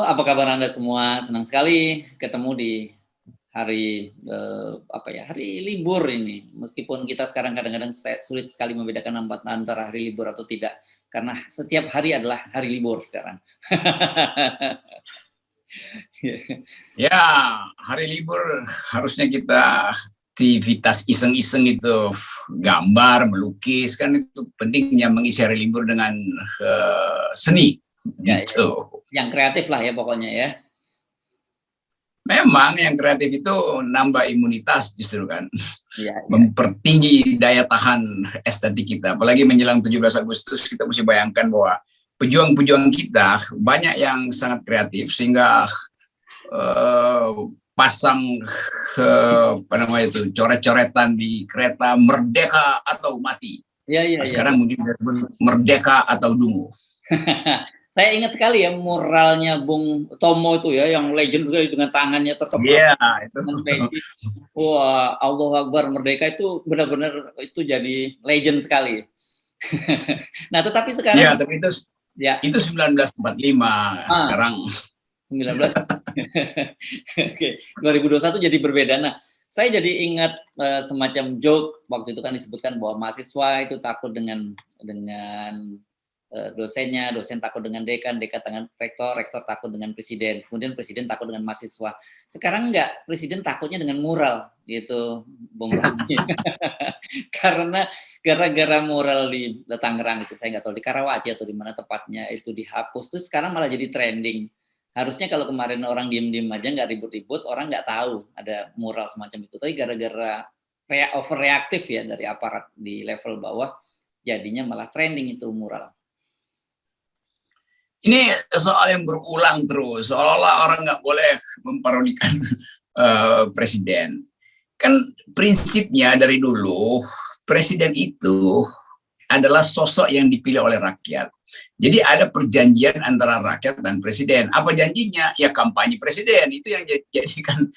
apa kabar Anda semua? Senang sekali ketemu di hari, hari libur ini. Meskipun kita sekarang kadang-kadang sulit sekali membedakan antara hari libur atau tidak, karena setiap hari adalah hari libur sekarang. Ya, hari libur harusnya kita aktivitas iseng-iseng itu, gambar, melukis, kan itu pentingnya mengisi hari libur dengan seni. Gitu. Yang kreatif lah ya pokoknya ya. Memang yang kreatif itu nambah imunitas justru kan. Ya. Mempertinggi daya tahan estetik kita. Apalagi menjelang 17 Agustus kita mesti bayangkan bahwa pejuang-pejuang kita banyak yang sangat kreatif sehingga pasang coret-coretan di kereta merdeka atau mati. Sekarang mungkin merdeka atau dungu. Saya ingat sekali ya muralnya Bung Tomo itu ya, yang legend dengan tangannya tetap. Iya, itu. Wah, Allahu Akbar, merdeka itu benar-benar itu jadi legend sekali. Nah, tetapi sekarang. Iya, tapi itu 1945. Sekarang 19. Oke, 2021 jadi berbeda. Nah, saya jadi ingat semacam joke waktu itu kan disebutkan bahwa mahasiswa itu takut dengan dosennya, dosen takut dengan dekan dengan rektor takut dengan presiden, kemudian presiden takut dengan mahasiswa. Sekarang enggak, presiden takutnya dengan mural gitu, Bung Romi. Karena gara-gara mural di Tangerang itu, saya nggak tahu di Karawaci atau di mana tepatnya itu dihapus, terus sekarang malah jadi trending. Harusnya kalau kemarin orang diem-diem aja nggak ribut-ribut, orang nggak tahu ada mural semacam itu. Tapi gara-gara overreaktif ya dari aparat di level bawah, jadinya malah trending itu mural. Ini soal yang berulang terus, seolah-olah orang nggak boleh memparodikan presiden. Kan prinsipnya dari dulu, presiden itu adalah sosok yang dipilih oleh rakyat. Jadi ada perjanjian antara rakyat dan presiden. Apa janjinya? Ya kampanye presiden, itu yang jadikan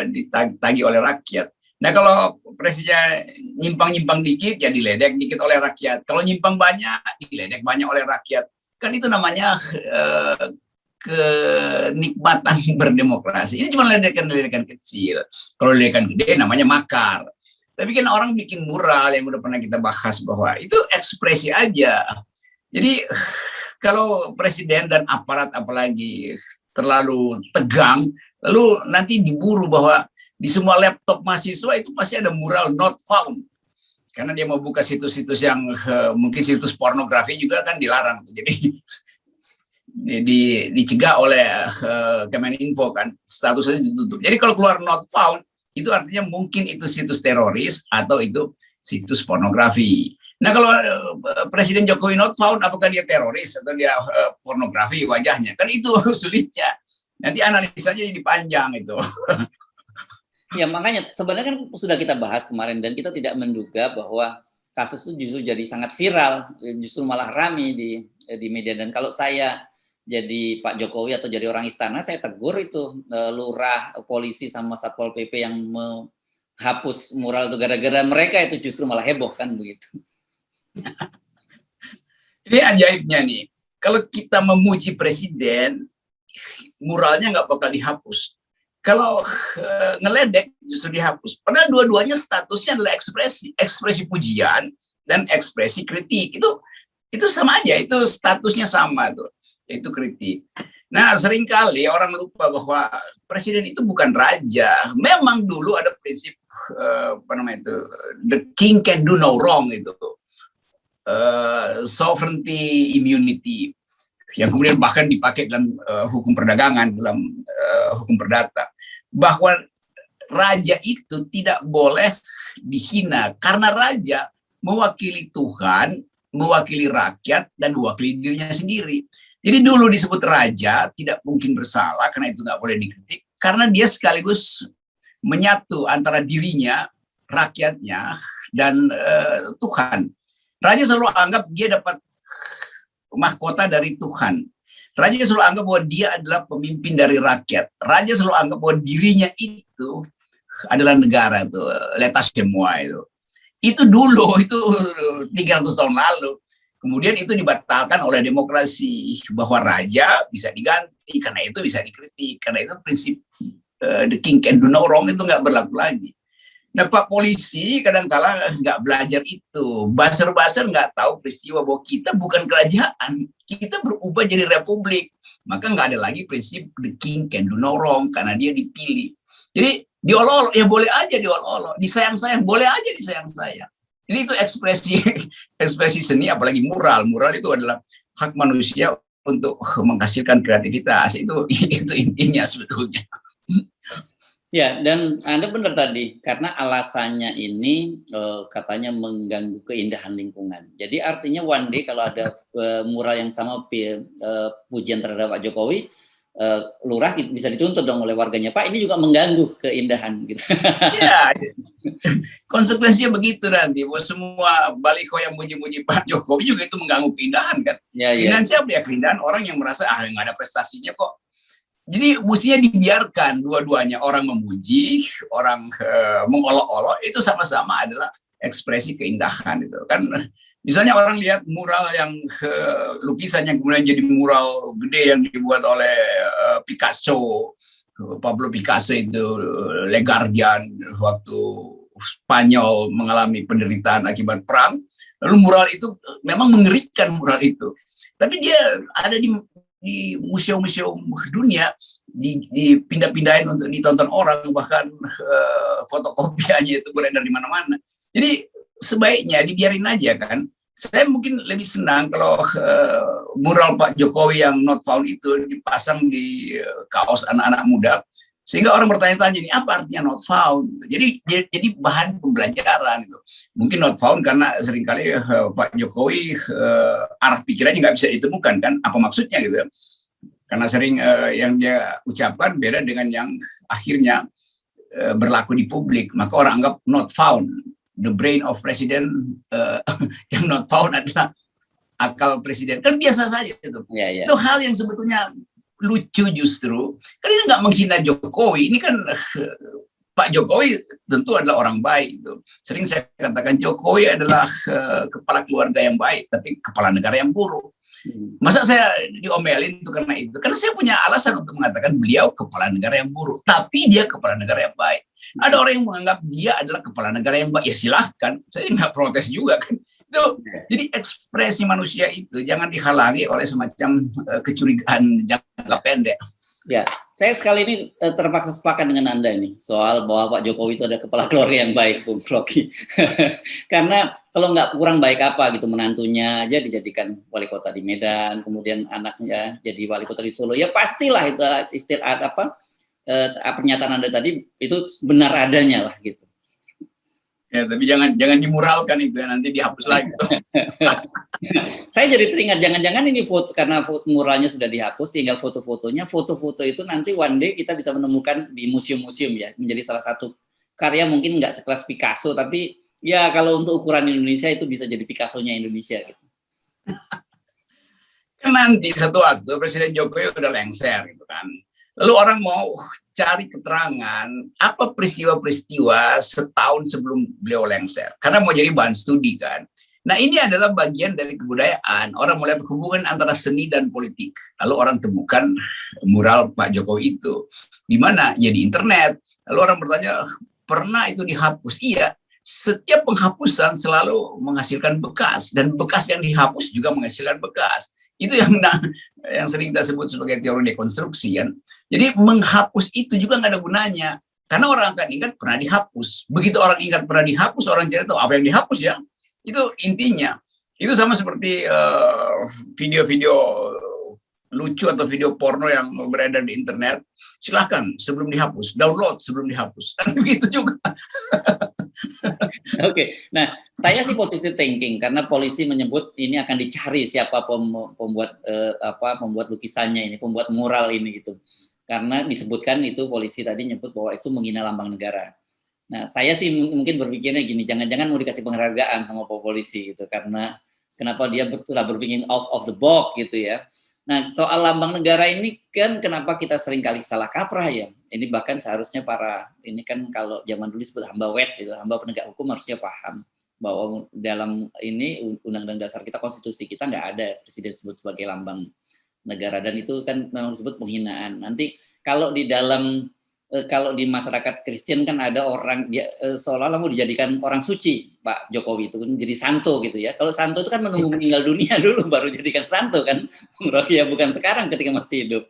ditagih oleh rakyat. Nah kalau presiden nyimpang-nyimpang dikit, ya diledek dikit oleh rakyat. Kalau nyimpang banyak, diledek banyak oleh rakyat. Kan itu namanya kenikmatan berdemokrasi. Ini cuma ledekan-ledekan kecil. Kalau ledekan gede namanya makar. Tapi kan orang bikin mural yang udah pernah kita bahas bahwa itu ekspresi aja. Jadi kalau presiden dan aparat apalagi terlalu tegang, lalu nanti diburu bahwa di semua laptop mahasiswa itu pasti ada mural not found. Karena dia mau buka situs-situs yang mungkin situs pornografi juga kan dilarang. Jadi dicegah oleh Kemeninfo kan, statusnya ditutup. Jadi kalau keluar not found, itu artinya mungkin itu situs teroris atau itu situs pornografi. Nah kalau Presiden Jokowi not found, apakah dia teroris atau dia pornografi wajahnya? Kan itu sulitnya. Nanti analisanya jadi panjang itu. Ya makanya sebenarnya kan sudah kita bahas kemarin dan kita tidak menduga bahwa kasus itu justru jadi sangat viral, justru malah ramai di media. Dan kalau saya jadi Pak Jokowi atau jadi orang istana, saya tegur itu lurah, polisi sama Satpol PP yang menghapus mural itu gara-gara mereka itu justru malah heboh kan begitu. Ini ajaibnya nih, kalau kita memuji presiden, muralnya nggak bakal dihapus. Kalau ngeledek justru dihapus. Padahal dua-duanya statusnya adalah ekspresi pujian dan ekspresi kritik. Itu sama aja, itu statusnya sama tuh, itu kritik. Nah, seringkali orang lupa bahwa presiden itu bukan raja. Memang dulu ada prinsip the king can do no wrong itu. Sovereignty immunity yang kemudian bahkan dipakai dalam hukum perdagangan, dalam hukum perdata, bahwa raja itu tidak boleh dihina karena raja mewakili Tuhan, mewakili rakyat, dan mewakili dirinya sendiri. Jadi dulu disebut raja tidak mungkin bersalah karena itu nggak boleh dikritik, karena dia sekaligus menyatu antara dirinya, rakyatnya, dan Tuhan. Raja selalu anggap dia dapat mahkota dari Tuhan. Raja selalu anggap bahwa dia adalah pemimpin dari rakyat. Raja selalu anggap bahwa dirinya itu adalah negara, l'état chez moi itu. Itu dulu, itu 300 tahun lalu. Kemudian itu dibatalkan oleh demokrasi bahwa raja bisa diganti, karena itu bisa dikritik, karena itu prinsip the king can do no wrong itu nggak berlaku lagi. Nah, Pak Polisi kadang-kala nggak belajar itu, buzzer-buzzer nggak tahu peristiwa bahwa kita bukan kerajaan, kita berubah jadi republik, maka nggak ada lagi prinsip the king can do no wrong karena dia dipilih. Jadi diolok-olok ya boleh aja diolok-olok, disayang-sayang boleh aja disayang-sayang. Jadi itu ekspresi seni, apalagi mural. Mural itu adalah hak manusia untuk menghasilkan kreativitas. Itu intinya sebetulnya. Ya, dan Anda benar tadi, karena alasannya ini katanya mengganggu keindahan lingkungan. Jadi artinya one day kalau ada mural yang sama pujian terhadap Pak Jokowi, lurah bisa dituntut dong oleh warganya, Pak ini juga mengganggu keindahan gitu. Ya, konsekuensinya begitu nanti. Bahwa semua baliho yang muji-muji Pak Jokowi juga itu mengganggu keindahan kan. Ya, keindahan siapa ya? Keindahan orang yang merasa nggak ada prestasinya kok. Jadi mestinya dibiarkan dua-duanya, orang memuji, orang mengolok-olok, itu sama-sama adalah ekspresi keindahan itu kan. Misalnya orang lihat mural yang lukisan yang kemudian jadi mural gede yang dibuat oleh Picasso, Pablo Picasso itu, Le Guardian, waktu Spanyol mengalami penderitaan akibat perang, lalu mural itu memang mengerikan mural itu. Tapi dia ada di museum-museum dunia, dipindah-pindahin untuk ditonton orang, bahkan fotokopiannya itu beredar di mana-mana. Jadi sebaiknya dibiarin aja kan. Saya mungkin lebih senang kalau mural Pak Jokowi yang not found itu dipasang di kaos anak-anak muda, sehingga orang bertanya-tanya ini apa artinya not found. Jadi bahan pembelajaran itu. Mungkin not found karena seringkali Pak Jokowi arah pikirannya nggak bisa ditemukan kan, apa maksudnya gitu. Karena sering yang dia ucapkan beda dengan yang akhirnya berlaku di publik, maka orang anggap not found. The brain of president yang not found adalah akal presiden. Kan biasa saja itu. Ya. Itu hal yang sebetulnya lucu justru. Kan ini nggak menghina Jokowi. Ini kan Pak Jokowi tentu adalah orang baik. Itu. Sering saya katakan Jokowi adalah kepala keluarga yang baik, tapi kepala negara yang buruk. Masa saya diomelin itu karena itu? Karena saya punya alasan untuk mengatakan beliau kepala negara yang buruk, tapi dia kepala negara yang baik. Ada orang yang menganggap dia adalah kepala negara yang baik, ya silahkan, saya nggak protes juga kan. Itu, jadi ekspresi manusia itu jangan dihalangi oleh semacam kecurigaan jangka pendek. Ya, saya sekali ini terpaksa sepakat dengan Anda ini soal bahwa Pak Jokowi itu ada kepala keluarga yang baik, Bung Rocky. Karena kalau nggak kurang baik apa gitu, menantunya aja dijadikan wali kota di Medan, kemudian anaknya jadi wali kota di Solo, ya pastilah itu istilah pernyataan Anda tadi itu benar adanya lah gitu. Ya, tapi jangan dimuralkan itu ya, nanti dihapus lagi. Saya jadi teringat, jangan-jangan ini foto, karena muralnya sudah dihapus, tinggal foto-fotonya. Foto-foto itu nanti one day kita bisa menemukan di museum-museum ya, menjadi salah satu karya mungkin nggak sekelas Picasso, tapi ya kalau untuk ukuran Indonesia itu bisa jadi Picasso-nya Indonesia gitu. Kan nanti satu waktu Presiden Jokowi udah lengser gitu kan. Lalu orang mau cari keterangan apa peristiwa-peristiwa setahun sebelum beliau lengser. Karena mau jadi bahan studi kan. Nah ini adalah bagian dari kebudayaan. Orang melihat hubungan antara seni dan politik. Lalu orang temukan mural Pak Jokowi itu. Di mana? Ya di internet. Lalu orang bertanya, pernah itu dihapus? Iya. Setiap penghapusan selalu menghasilkan bekas. Dan bekas yang dihapus juga menghasilkan bekas. Itu yang sering kita sebut sebagai teori dekonstruksi kan. Jadi menghapus itu juga nggak ada gunanya. Karena orang akan ingat pernah dihapus. Begitu orang ingat pernah dihapus, orang jadi tahu apa yang dihapus ya. Itu intinya. Itu sama seperti video-video lucu atau video porno yang beredar di internet. Silahkan sebelum dihapus, download sebelum dihapus. Dan begitu juga. Oke, nah saya sih positive thinking karena polisi menyebut ini akan dicari siapa pembuat lukisannya ini, pembuat mural ini gitu. Karena disebutkan itu polisi tadi nyebut bahwa itu menghina lambang negara. Nah, saya sih mungkin berpikirnya gini, jangan-jangan mau dikasih penghargaan sama polisi gitu, karena kenapa dia berpikir out of the box gitu ya. Nah, soal lambang negara ini kan kenapa kita sering kali salah kaprah ya. Ini bahkan seharusnya ini kan kalau zaman dulu disebut hamba wet gitu, hamba penegak hukum harusnya paham. bahwa dalam ini Undang-Undang Dasar kita, konstitusi kita nggak ada presiden disebut sebagai lambang negara, dan itu kan memang disebut penghinaan. Nanti kalau di dalam kalau di masyarakat Kristen kan ada orang dia seolah-olah mau dijadikan orang suci, Pak Jokowi itu jadi santo gitu ya. Kalau santo itu kan menunggu meninggal dunia dulu baru jadikan santo kan, Rocky, ya bukan sekarang ketika masih hidup.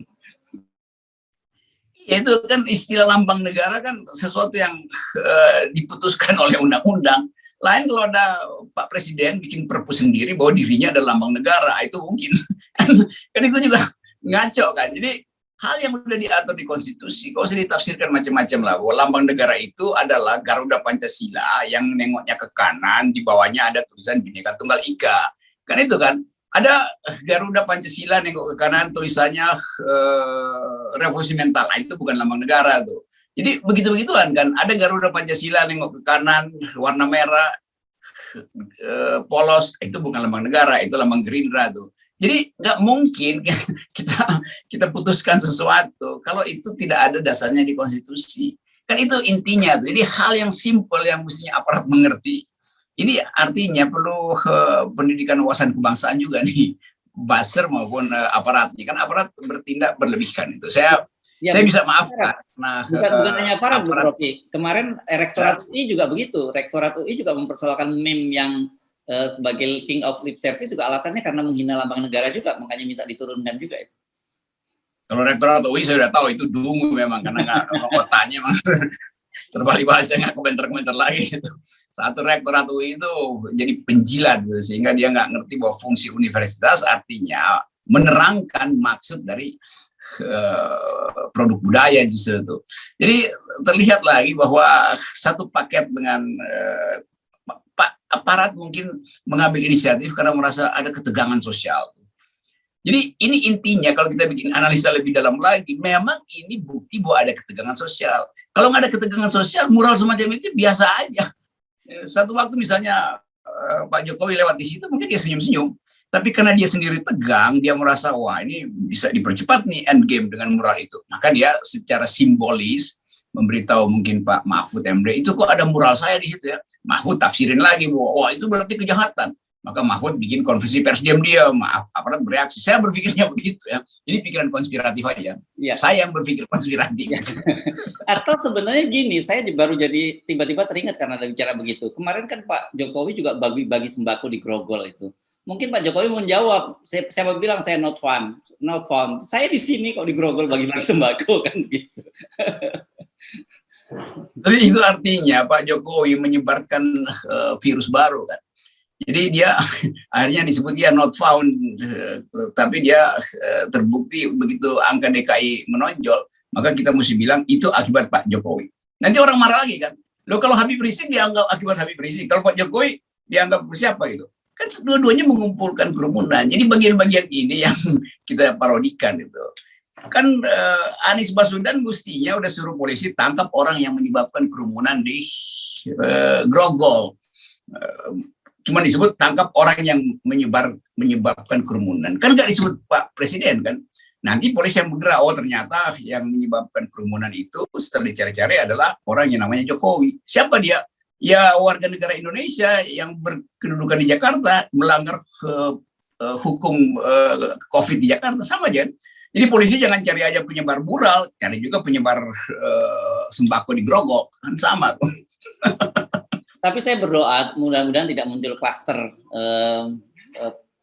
Ya itu kan istilah lambang negara kan sesuatu yang diputuskan oleh undang-undang. Lain kalau ada Pak Presiden bikin perpu sendiri bahwa dirinya adalah lambang negara, itu mungkin kan itu juga ngaco kan. Jadi hal yang sudah diatur di konstitusi, kok usah ditafsirkan macam-macam lah. Bahwa lambang negara itu adalah Garuda Pancasila yang nengoknya ke kanan, di bawahnya ada tulisan Bhinneka Tunggal Ika. Kan itu kan, ada Garuda Pancasila nengok ke kanan, tulisannya revolusi mental. Nah, itu bukan lambang negara tuh. Jadi begitu-begituan kan, ada Garuda Pancasila nengok ke kanan, warna merah, polos, itu bukan lambang negara, itu lambang Gerindra tuh. Jadi nggak mungkin kita putuskan sesuatu kalau itu tidak ada dasarnya di konstitusi. Kan itu intinya. Jadi hal yang simpel yang mestinya aparat mengerti. Ini artinya perlu pendidikan wawasan kebangsaan juga nih, buzzer maupun aparatnya. Kan aparat bertindak berlebihkan itu. Saya bisa maafkan. Nah, bukan hanya aparat, Bu Rocky. Kemarin Rektorat UI juga begitu. Rektorat UI juga mempersoalkan meme yang sebagai king of lip service juga alasannya karena menghina lambang negara juga, makanya minta diturunkan juga itu. Kalau Rektorat UI saya sudah tahu itu dungu memang, karena nggak otaknya terbalik baca, nggak komentar-komentar lagi itu. Satu Rektorat UI itu jadi penjilat gitu, sehingga dia nggak ngerti bahwa fungsi universitas artinya menerangkan maksud dari produk budaya justru itu. Jadi terlihat lagi bahwa satu paket dengan aparat mungkin mengambil inisiatif karena merasa ada ketegangan sosial. Jadi ini intinya kalau kita bikin analisa lebih dalam lagi, memang ini bukti bahwa ada ketegangan sosial. Kalau nggak ada ketegangan sosial, mural semacam itu biasa aja. Satu waktu misalnya Pak Jokowi lewat di situ, mungkin dia senyum-senyum. Tapi karena dia sendiri tegang, dia merasa, wah ini bisa dipercepat nih endgame dengan mural itu. Maka dia secara simbolis memberitahu mungkin Pak Mahfud MD, itu kok ada mural saya di situ ya. Mahfud tafsirin lagi bahwa wah itu berarti kejahatan. Maka Mahfud bikin konversi pers diam-diam, aparat bereaksi. Saya berpikirnya begitu ya. Ini pikiran konspiratif aja. Ya. Saya yang berpikir konspiratif. Ya. Atau sebenarnya gini, saya baru jadi tiba-tiba teringat karena ada bicara begitu. Kemarin kan Pak Jokowi juga bagi-bagi sembako di Grogol itu. Mungkin Pak Jokowi menjawab, saya bilang saya not found. Saya di sini kok di Grogol bagi-bagi sembako kan gitu. Tapi itu artinya Pak Jokowi menyebarkan virus baru kan. Jadi dia akhirnya disebut dia not found, tapi dia terbukti begitu angka DKI menonjol, maka kita mesti bilang itu akibat Pak Jokowi. Nanti orang marah lagi kan. Loh kalau Habib Rizik dianggap akibat Habib Rizik, kalau Pak Jokowi dianggap siapa gitu? Kan dua-duanya mengumpulkan kerumunan. Jadi bagian-bagian ini yang kita parodikan itu. Kan Anies Baswedan mestinya udah suruh polisi tangkap orang yang menyebabkan kerumunan di Grogol. Cuma disebut tangkap orang yang menyebabkan kerumunan. Kan nggak disebut Pak Presiden kan. Nanti polisi yang bergerak, oh ternyata yang menyebabkan kerumunan itu setelah dicari-cari adalah orang yang namanya Jokowi. Siapa dia? Ya warga negara Indonesia yang berkedudukan di Jakarta, melanggar hukum COVID di Jakarta, sama aja. Jadi polisi jangan cari aja penyebar mural, cari juga penyebar sembako di Grogol, kan sama tuh. Tapi saya berdoa mudah-mudahan tidak muncul klaster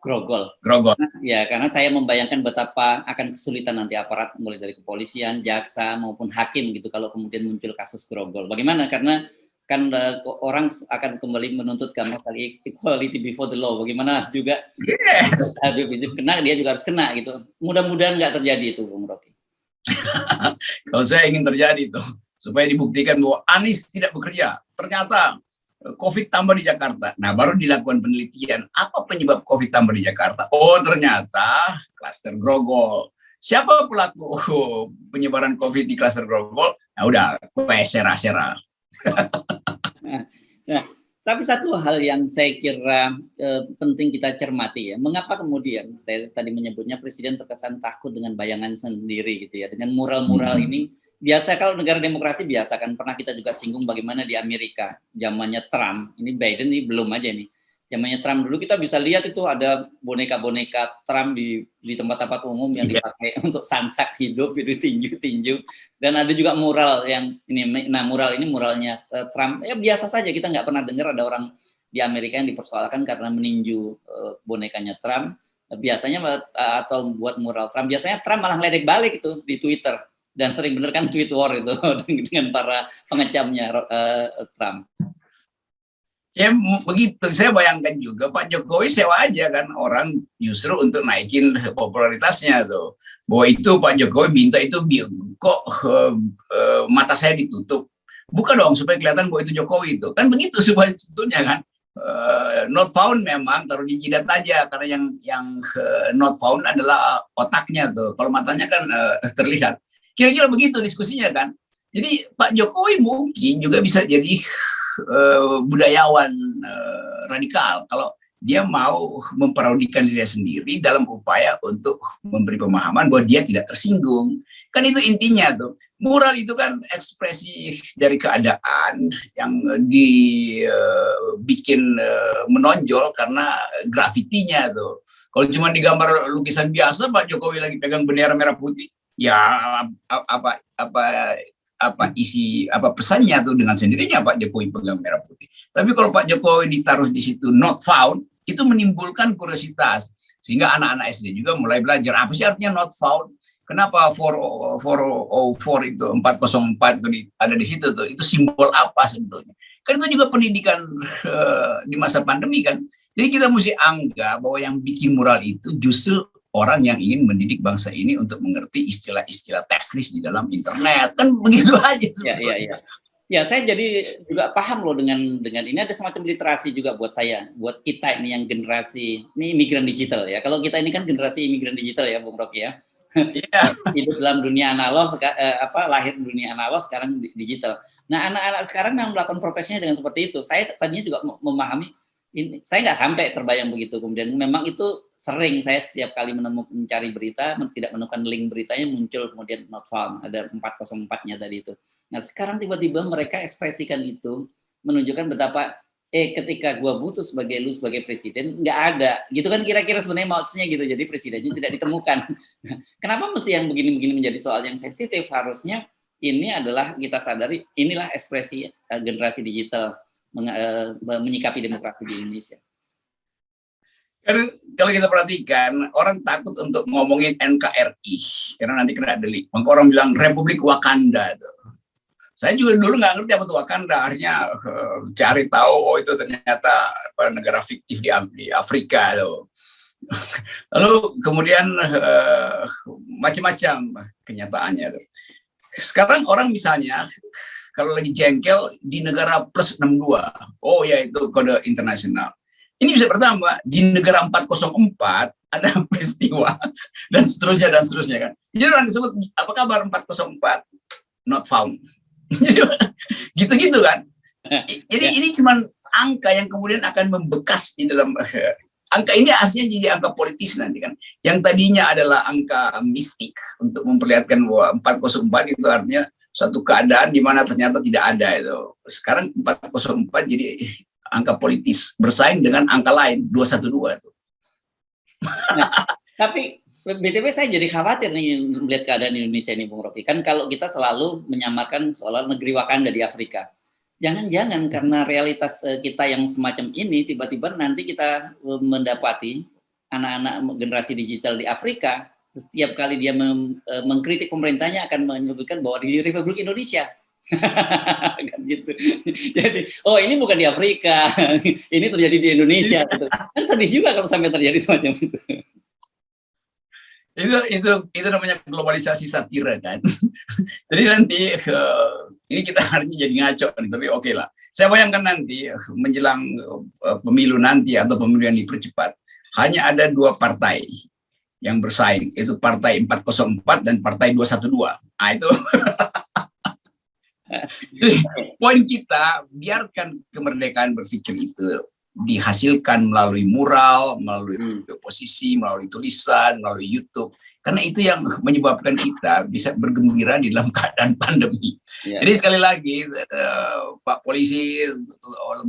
Grogol. Ya, karena saya membayangkan betapa akan kesulitan nanti aparat mulai dari kepolisian, jaksa maupun hakim gitu kalau kemudian muncul kasus Grogol. Bagaimana? Karena kan orang akan kembali menuntut masalah equality before the law. Bagaimana juga Habib Rizik kena, dia juga harus kena gitu. Mudah-mudahan nggak terjadi itu, Bung Rocky. Kalau saya ingin terjadi itu supaya dibuktikan bahwa Anies tidak bekerja. Ternyata COVID tambah di Jakarta. Nah, baru dilakukan penelitian. Apa penyebab COVID tambah di Jakarta? Oh, ternyata klaster Grogol. Siapa pelaku penyebaran COVID di klaster Grogol? Nah, udah, sera-sera. Nah, tapi satu hal yang saya kira penting kita cermati ya. Mengapa kemudian saya tadi menyebutnya Presiden terkesan takut dengan bayangan sendiri gitu ya. Dengan mural-mural ini biasa kalau negara demokrasi biasa kan, pernah kita juga singgung bagaimana di Amerika zamannya Trump, ini Biden ini belum aja nih. Zamannya Trump dulu kita bisa lihat itu ada boneka-boneka Trump di tempat-tempat umum yang dipakai untuk sansak hidup, itu tinju-tinju, dan ada juga mural yang ini. Nah, mural ini muralnya Trump. Ya biasa saja, kita nggak pernah dengar ada orang di Amerika yang dipersoalkan karena meninju bonekanya Trump. Biasanya atau buat mural Trump. Biasanya Trump malah ngeledek balik itu di Twitter, dan sering bener kan tweet war itu dengan para pengecamnya Trump. Ya begitu, saya bayangkan juga Pak Jokowi sewa aja kan orang justru untuk naikin popularitasnya tuh. Bahwa itu Pak Jokowi minta itu kok mata saya ditutup. Buka dong supaya kelihatan bahwa itu Jokowi itu. Kan begitu sebetulnya kan. Not found memang taruh di jidat aja, karena yang not found adalah otaknya tuh. Kalau matanya kan terlihat. Kira-kira begitu diskusinya kan. Jadi Pak Jokowi mungkin juga bisa jadi budayawan radikal kalau dia mau memparodikan diri sendiri dalam upaya untuk memberi pemahaman bahwa dia tidak tersinggung. Kan itu intinya tuh. Mural itu kan ekspresi dari keadaan yang dibikin menonjol karena grafitinya tuh. Kalau cuma digambar lukisan biasa Pak Jokowi lagi pegang bendera merah putih, ya apa pesannya tuh dengan sendirinya Pak Jokowi pegang merah putih. Tapi kalau Pak Jokowi ditaruh di situ not found, itu menimbulkan kuriositas sehingga anak-anak SD juga mulai belajar apa sih artinya not found. Kenapa 404 itu 404 itu ada di situ tuh? Itu simbol apa sebetulnya? Kan itu juga pendidikan di masa pandemi kan. Jadi kita mesti anggap bahwa yang bikin mural itu justru orang yang ingin mendidik bangsa ini untuk mengerti istilah-istilah teknis di dalam internet, kan begitu aja. Ya, saya jadi juga paham loh dengan ini, ada semacam literasi juga buat saya, buat kita ini yang generasi ini imigran digital ya. Kalau kita ini kan generasi imigran digital ya, Bung Rocky ya. Yeah. Hidup dalam dunia analog, lahir dunia analog, sekarang digital. Nah, anak-anak sekarang yang melakukan protesnya dengan seperti itu. Saya tadinya juga memahami. Saya nggak sampai terbayang begitu, kemudian memang itu sering saya setiap kali mencari berita tidak menemukan link beritanya muncul kemudian not found, ada 404-nya tadi itu. Nah sekarang tiba-tiba mereka ekspresikan itu menunjukkan betapa ketika gua butuh sebagai presiden nggak ada gitu kan, kira-kira sebenarnya maksudnya gitu, jadi presidennya tidak ditemukan. Kenapa mesti yang begini-begini menjadi soal yang sensitif? Harusnya ini adalah kita sadari inilah ekspresi generasi digital menyikapi demokrasi di Indonesia. Kalau kita perhatikan, orang takut untuk ngomongin NKRI karena nanti kena delik. Maka orang bilang Republik Wakanda. Saya juga dulu nggak ngerti apa itu Wakanda. Akhirnya cari tahu, oh itu ternyata negara fiktif di Afrika. Lalu kemudian macam-macam kenyataannya. Sekarang orang misalnya kalau lagi jengkel di negara plus 62, oh ya itu kode internasional. Ini bisa bertambah, di negara 404 ada peristiwa, dan seterusnya kan. Jadi orang disebut, apa kabar 404? Not found. Gitu-gitu kan. Jadi ini cuma angka yang kemudian akan membekas di dalam, angka ini artinya jadi angka politis nanti kan. Yang tadinya adalah angka mistik untuk memperlihatkan bahwa 404 itu artinya suatu keadaan di mana ternyata tidak ada itu. Sekarang 404 jadi angka politis bersaing dengan angka lain 212 itu. Nah, tapi BTW saya jadi khawatir nih melihat keadaan Indonesia ini, Bung Rocky. Kan kalau kita selalu menyamakan soal negeri Wakanda di Afrika. Jangan-jangan karena realitas kita yang semacam ini tiba-tiba nanti kita mendapati anak-anak generasi digital di Afrika setiap kali dia mengkritik pemerintahnya akan menyebutkan bahwa di Republik Indonesia. Kan gitu. Jadi, oh ini bukan di Afrika, ini terjadi di Indonesia. Gitu. Kan sedih juga kalau sampai terjadi semacam itu. Itu namanya globalisasi satira kan. Jadi nanti ini kita harinya jadi ngaco nih, tapi oke lah. Saya bayangkan nanti menjelang pemilu nanti atau pemilu yang dipercepat, hanya ada dua partai yang bersaing, itu partai 404 dan partai 212. Nah itu jadi, poin kita, biarkan kemerdekaan berpikir itu dihasilkan melalui mural, melalui oposisi, melalui tulisan, melalui YouTube. Karena itu yang menyebabkan kita bisa bergembira di dalam keadaan pandemi. Jadi sekali lagi, Pak Polisi,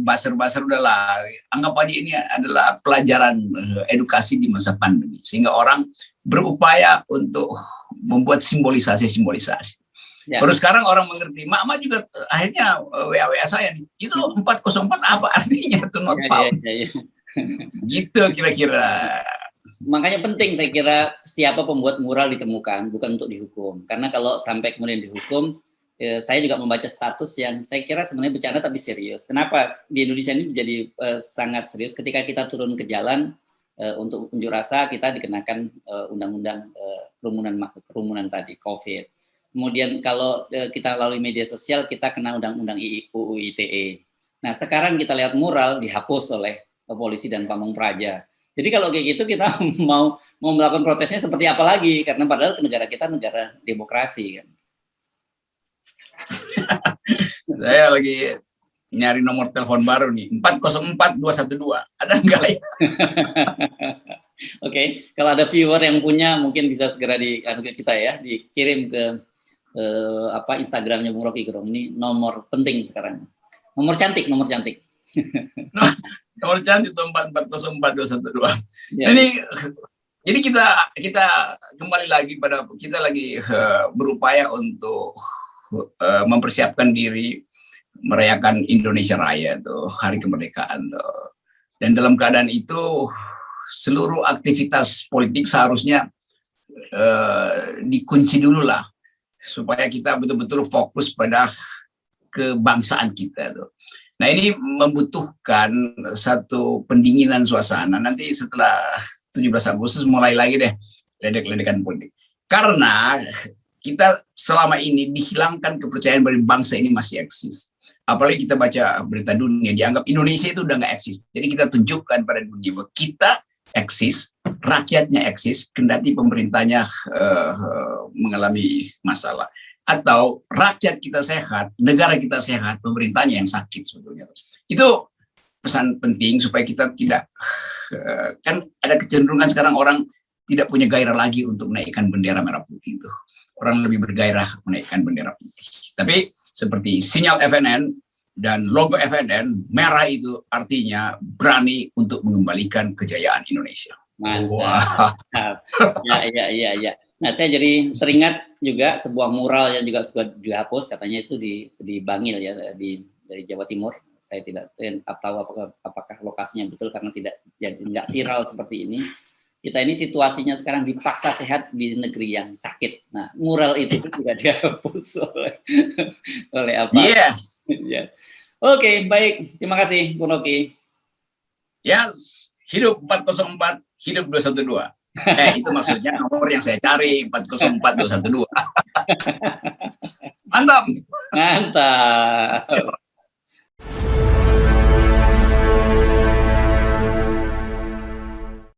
buzzer-buzzer udahlah, anggap aja ini adalah pelajaran edukasi di masa pandemi. Sehingga orang berupaya untuk membuat simbolisasi-simbolisasi. Baru sekarang orang mengerti, Mak juga akhirnya WA saya nih, itu 404 apa artinya itu not found. Gitu kira-kira. Makanya penting saya kira siapa pembuat mural ditemukan, bukan untuk dihukum. Karena kalau sampai kemudian dihukum, saya juga membaca status yang saya kira sebenarnya bercanda tapi serius. Kenapa di Indonesia ini menjadi sangat serius ketika kita turun ke jalan untuk unjuk rasa, kita dikenakan undang-undang kerumunan tadi, COVID. Kemudian kalau kita lalui media sosial, kita kena undang-undang UU ITE. Nah sekarang kita lihat mural dihapus oleh polisi dan Pamong Praja. Jadi kalau kayak gitu kita mau melakukan protesnya seperti apa lagi? Karena padahal negara kita negara demokrasi kan. Saya lagi nyari nomor telepon baru nih, 404212. Ada enggak ya? Oke, kalau ada viewer yang punya mungkin bisa segera kita ya, dikirim ke Instagramnya Bung Rocky Gerung. Ini nomor penting sekarang. Nomor cantik. Nomor cantik itu 4404212. Ya. Jadi kita kembali lagi pada kita lagi berupaya untuk mempersiapkan diri merayakan Indonesia Raya tuh, hari kemerdekaan tuh. Dan dalam keadaan itu seluruh aktivitas politik seharusnya dikunci dulu lah supaya kita betul-betul fokus pada kebangsaan kita tuh. Nah ini membutuhkan satu pendinginan suasana. Nanti setelah 17 Agustus mulai lagi deh ledek-ledekan politik. Karena kita selama ini dihilangkan kepercayaan dari bangsa ini masih eksis. Apalagi kita baca berita dunia, dianggap Indonesia itu udah nggak eksis. Jadi kita tunjukkan pada dunia bahwa kita eksis, rakyatnya eksis, kendati pemerintahnya mengalami masalah. Atau rakyat kita sehat, negara kita sehat, pemerintahnya yang sakit sebetulnya. Itu pesan penting supaya kita tidak, kan ada kecenderungan sekarang orang tidak punya gairah lagi untuk menaikkan bendera merah putih itu. Orang lebih bergairah menaikkan bendera putih. Tapi seperti sinyal FNN dan logo FNN, merah itu artinya berani untuk mengembalikan kejayaan Indonesia. Mantap. Wow. Ya. Nah, saya jadi teringat juga sebuah mural yang juga sudah dihapus, katanya itu di Bangil ya, dari Jawa Timur. Saya tidak tahu apakah lokasinya betul karena nggak viral seperti ini. Kita ini situasinya sekarang dipaksa sehat di negeri yang sakit. Nah, mural itu juga dihapus oleh apa? Yes. Ya. Oke, baik. Terima kasih, Bung Rocky. Yes, hidup 404, hidup 212. Itu maksudnya nomor yang saya cari, 404212. Mantap. Mantap.